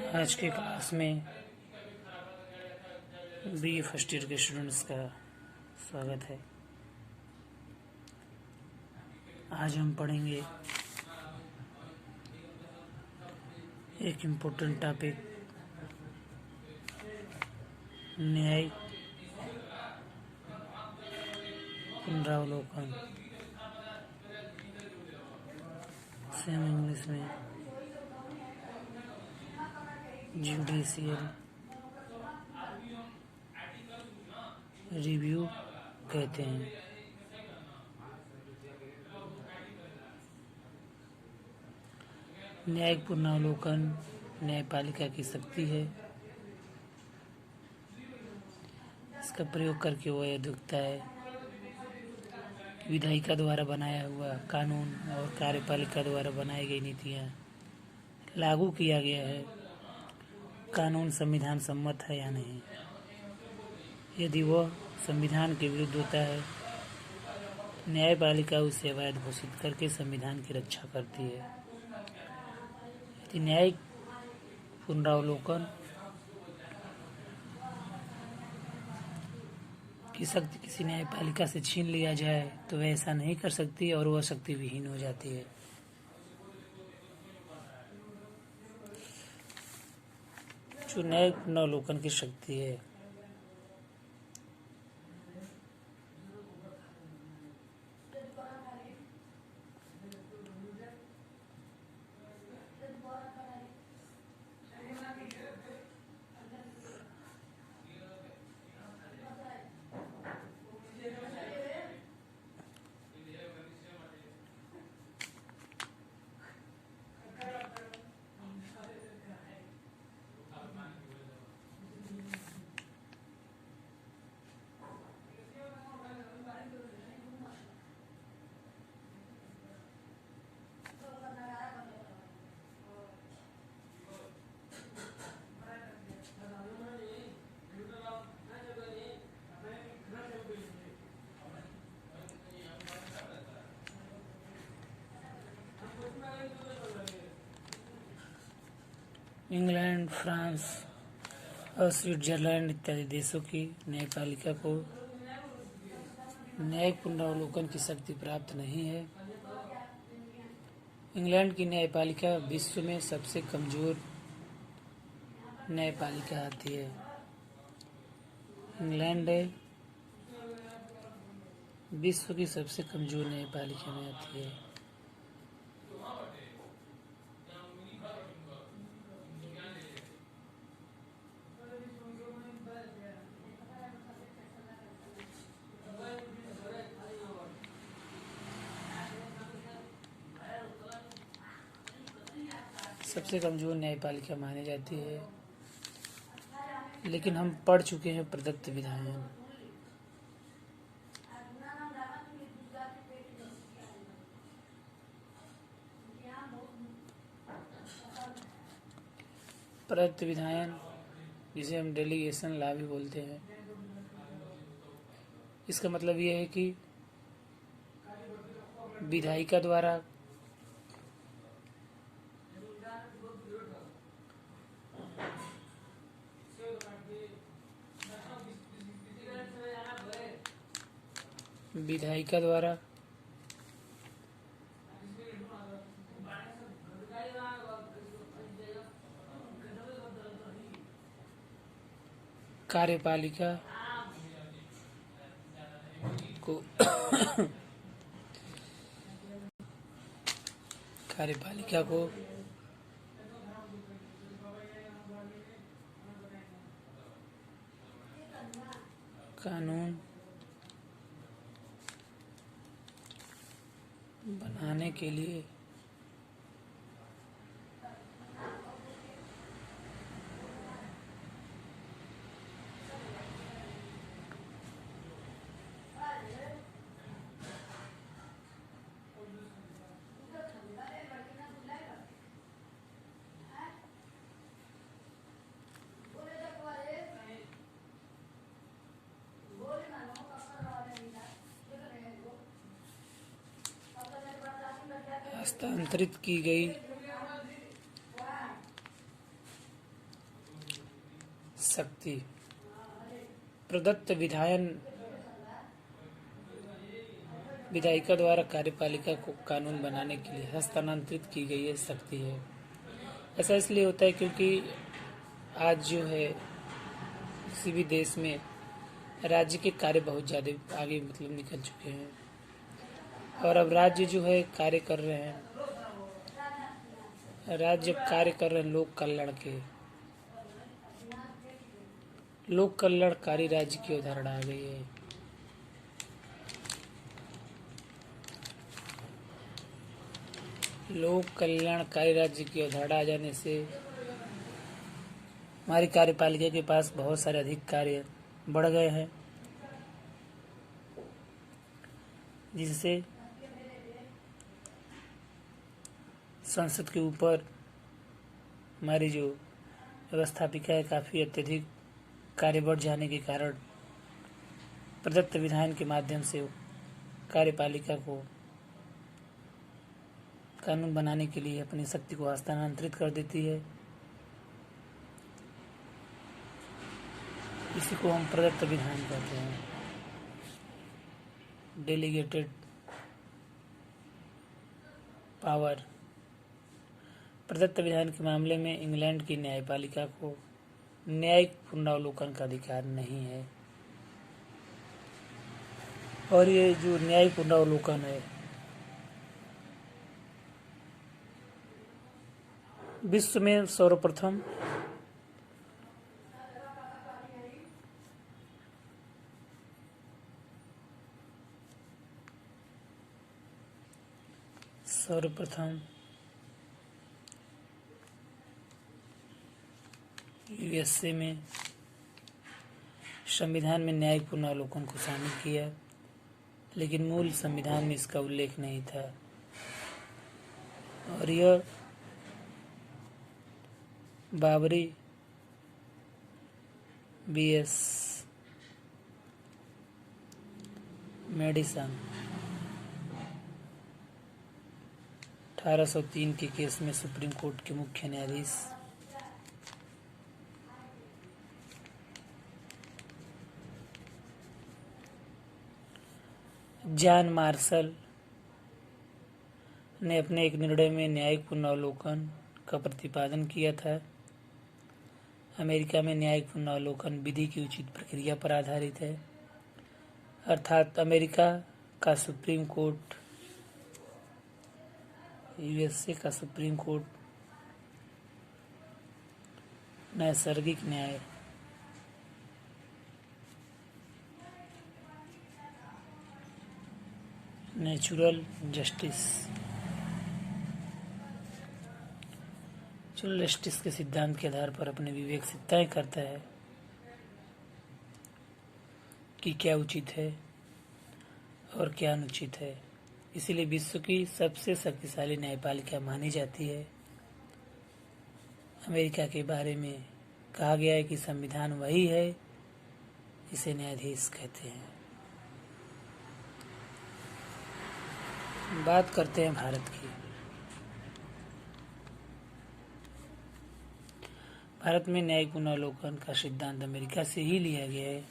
आज के क्लास में बीए फर्स्ट ईयर के स्टूडेंट्स का स्वागत है। आज हम पढ़ेंगे एक इम्पोर्टेंट टॉपिक, न्यायिक पुनरावलोकन, सेम इंग्लिश में जुडिशियल रिव्यू कहते हैं। न्यायिक पुनरावलोकन न्यायपालिका की शक्ति है। इसका प्रयोग करके वह यह दिखता है कि विधायिका द्वारा बनाया हुआ कानून और कार्यपालिका द्वारा बनाई गई नीतियाँ लागू किया गया है, कानून संविधान सम्मत है या नहीं। यदि वह संविधान के विरुद्ध होता है, न्यायपालिका उसे अवैध घोषित करके संविधान की रक्षा करती है। यदि न्यायिक पुनरावलोकन की शक्ति किसी न्यायपालिका से छीन लिया जाए तो वह ऐसा नहीं कर सकती और वह शक्ति विहीन हो जाती है। जो न्यायिक पुनरावलोकन की शक्ति है, इंग्लैंड, फ्रांस और स्विट्जरलैंड इत्यादि देशों की न्यायपालिका को न्यायिक पुनरावलोकन की शक्ति प्राप्त नहीं है। इंग्लैंड की न्यायपालिका विश्व में सबसे कमजोर न्यायपालिका आती है। इंग्लैंड विश्व की सबसे कमजोर न्यायपालिका में आती है। सबसे कमजोर न्यायपालिका मानी जाती है, लेकिन हम पढ़ चुके हैं प्रदत्त विधायन। प्रदत्त विधायन, जिसे हम डेलीगेशन लॉ भी बोलते हैं, इसका मतलब यह है कि विधायिका द्वारा कार्यपालिका को कानून बनाने के लिए हस्तांतरित की गई शक्ति प्रदत्त विधायिका द्वारा कार्यपालिका को कानून बनाने के लिए हस्तांतरित की गई है शक्ति है। ऐसा इसलिए होता है क्योंकि आज जो है किसी भी देश में राज्य के कार्य बहुत ज़्यादा आगे निकल चुके हैं और अब राज्य जो है कार्य कर रहे हैं। राज्य कार्य कर रहे हैं लोक कल्याणकारी राज्य की अवधारणा आ गई है। लोक कल्याणकारी राज्य की अवधारणा आ जाने से हमारी कार्यपालिका के पास बहुत सारे अधिक कार्य बढ़ गए हैं, जिससे संसद के ऊपर हमारी जो व्यवस्थापिका है काफ़ी अत्यधिक कार्य बढ़ जाने के कारण प्रदत्त विधान के माध्यम से कार्यपालिका को कानून बनाने के लिए अपनी शक्ति को हस्तांतरित कर देती है। इसी को हम प्रदत्त विधान कहते हैं, डेलीगेटेड पावर। प्रदत्त विधान के मामले में इंग्लैंड की न्यायपालिका को न्यायिक पुनरावलोकन का अधिकार नहीं है और ये जो न्यायिक पुनरावलोकन है विश्व में सर्वप्रथम यूएसए में संविधान में न्यायिक पुनरावलोकन को शामिल किया, लेकिन मूल संविधान में इसका उल्लेख नहीं था और यह बाबरी बीएस मेडिसन 1803 के केस में सुप्रीम कोर्ट के मुख्य न्यायाधीश जॉन मार्शल ने अपने एक निर्णय में न्यायिक पुनरावलोकन का प्रतिपादन किया था। अमेरिका में न्यायिक पुनरावलोकन विधि की उचित प्रक्रिया पर आधारित है, अर्थात अमेरिका का सुप्रीम कोर्ट यूएसए का सुप्रीम कोर्ट नैसर्गिक न्याय नेचुरल जस्टिस के सिद्धांत के आधार पर अपने विवेक से तय करता है कि क्या उचित है और क्या अनुचित है। इसीलिए विश्व की सबसे शक्तिशाली न्यायपालिका मानी जाती है। अमेरिका के बारे में कहा गया है कि संविधान वही है जिसे न्यायाधीश कहते हैं। बात करते हैं भारत की। भारत में न्यायिक पुनरावलोकन का सिद्धांत अमेरिका से ही लिया गया है।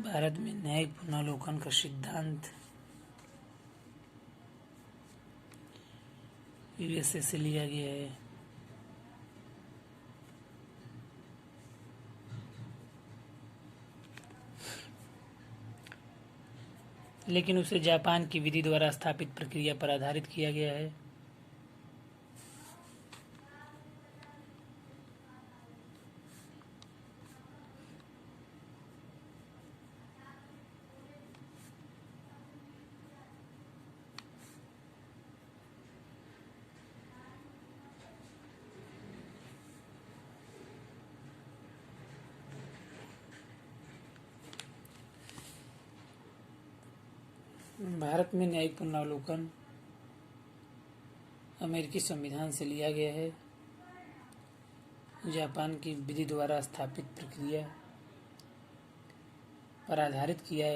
भारत में न्यायिक पुनरावलोकन का सिद्धांत यूएसए से लिया गया है। लेकिन उसे जापान की विधि द्वारा स्थापित प्रक्रिया पर आधारित किया गया है। भारत में न्यायिक पुनरावलोकन अमेरिकी संविधान से लिया गया है। जापान की विधि द्वारा स्थापित प्रक्रिया पर आधारित किया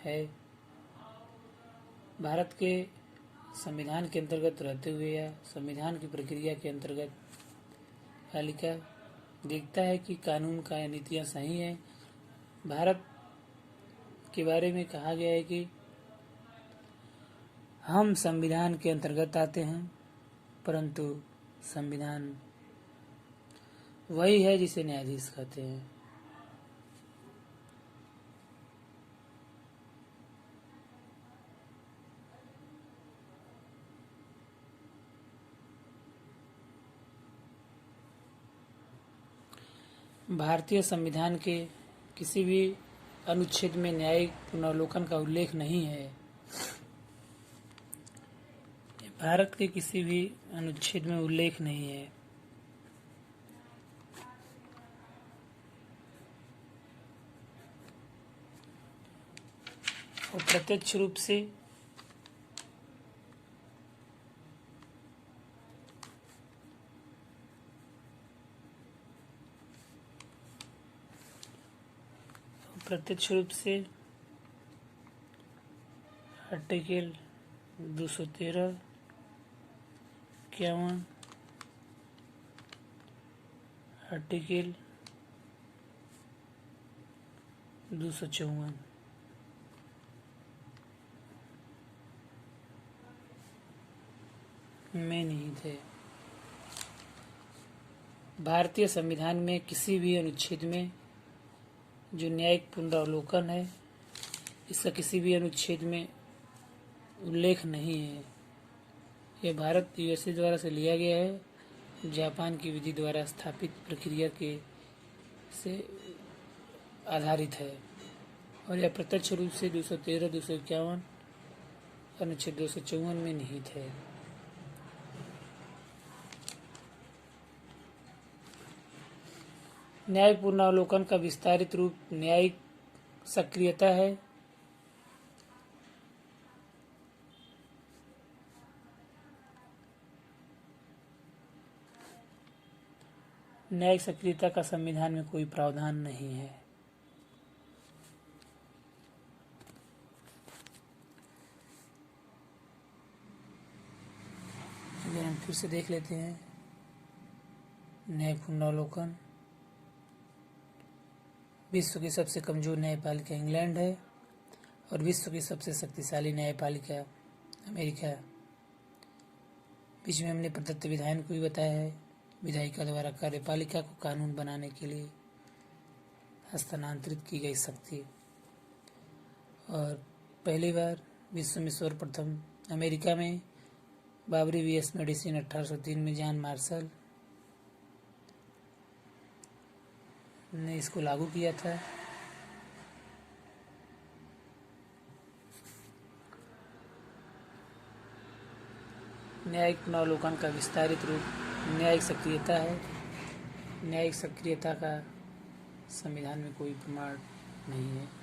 है। भारत के संविधान के अंतर्गत रहते हुए या संविधान की प्रक्रिया के अंतर्गत पालिका देखता है कि कानून का नीतियाँ सही हैं। भारत के बारे में कहा गया है कि हम संविधान के अंतर्गत आते हैं, परंतु संविधान वही है जिसे न्यायाधीश कहते हैं। भारतीय संविधान के किसी भी अनुच्छेद में न्यायिक पुनर्विलोकन का उल्लेख नहीं है। भारत के किसी भी अनुच्छेद में उल्लेख नहीं है। और प्रत्यक्ष रूप से आर्टिकल 213, 51, आर्टिकल 254 में निहित है। भारतीय संविधान में किसी भी अनुच्छेद में जो न्यायिक पुनरावलोकन है, इसका किसी भी अनुच्छेद में उल्लेख नहीं है। यह भारत यूएसए द्वारा से लिया गया है, जापान की विधि द्वारा स्थापित प्रक्रिया के से आधारित है, और यह प्रत्यक्ष रूप से 213, 251, अनुच्छेद 254 में निहित है। न्यायिक पुनरावलोकन का विस्तारित रूप न्यायिक सक्रियता है। न्यायिक सक्रियता का संविधान में कोई प्रावधान नहीं है। हम फिर से देख लेते हैं। न्यायिक पुनरावलोकन। विश्व की सबसे कमजोर न्यायपालिका इंग्लैंड है और विश्व की सबसे शक्तिशाली न्यायपालिका अमेरिका। बीच में हमने प्रदत्त विधान को भी बताया है। विधायिका द्वारा कार्यपालिका को कानून बनाने के लिए हस्तांतरित की गई शक्ति। और पहली बार विश्व में सर्वप्रथम अमेरिका में बाबरी वीएस मेडिसिन 1803 में जॉन मार्शल ने इसको लागू किया था। न्यायिक पुनरावलोकन का विस्तारित रूप न्यायिक सक्रियता है। न्यायिक सक्रियता का संविधान में कोई प्रमाण नहीं है।